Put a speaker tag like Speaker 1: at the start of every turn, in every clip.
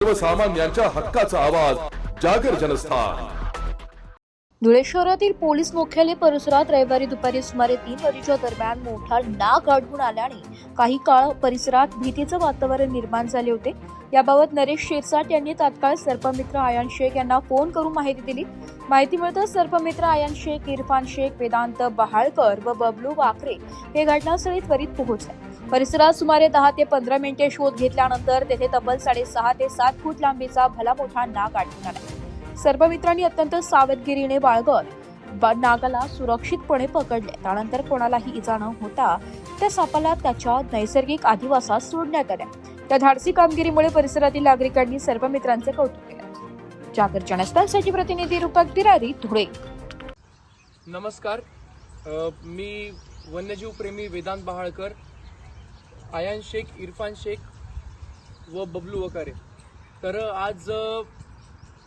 Speaker 1: सर्वसामान्यांच्या हक्काचा आवाज जागर जनस्थान।
Speaker 2: धुळे शहरातील पोलीस मुख्यालय परिसरात रविवारी दुपारी सुमारे 3 वाजेच्या दरम्यान मोठा नाग आढळून आल्याने काही काळ परिसरात भीतीचं वातावरण निर्माण झाले होते। याबाबत नरेश शिरसाट यांनी तात्काळ सर्पमित्र आयान शेख यांना फोन करून माहिती दिली। माहिती मिळताच सर्पमित्र आयान शेख, इरफान शेख, वेदांत बहाळकर व बबलू वाकरे हे घटनास्थळी त्वरित पोहोचले। परिसरात सुमारे 10 ते 15 मिनिटे शोध घेतल्यानंतर तेथे तब्बल 6.5 ते 7 फूट लांबीचा भला मोठा नाग आढळून आला। सर्पमित्रांनी अत्यंत सावधगिरीने बाळगत नागाला सुरक्षितपणे पकडले। त्यानंतर कोणालाही इजा न होता त्या सापाला त्याच्या नैसर्गिक अधिवासात सोडण्यात आले। त्या धाडसी कामगिरीमुळे परिसरातील नागरिकांनी सर्पमित्रांचे कौतुक केले। जागर जनस्थानसाठी प्रतिनिधी रूपक बिरारी, धुळे।
Speaker 3: नमस्कार, मी वन्यजीव प्रेमी वेदांत बहाळकर, आयान शेख, इरफान शेख व बबलू वकारे। तर आज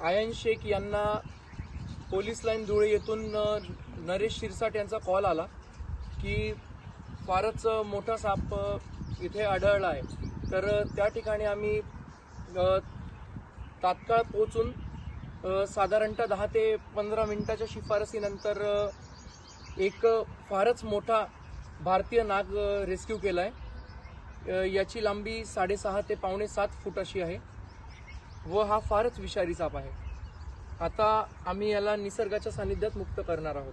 Speaker 3: आयान शेख यांना पोलीस लाईन धुळे येथून नरेश शिरसाट यांचा कॉल आला की फारच मोठा साप इथे आढळला आहे। तर त्या ठिकाणी आम्ही तात्काळ पोहोचून साधारणतः 10 ते 15 मिनिटाच्या शिफारसीनंतर एक फारच मोठा भारतीय नाग रेस्क्यू केला आहे। याची लांबी 6.5 ते पावणे 7 फूट अशी आहे व हा फारच विषारी साप आहे। आता आम्ही याला निसर्गाच्या सानिध्यात मुक्त करणार आहोत।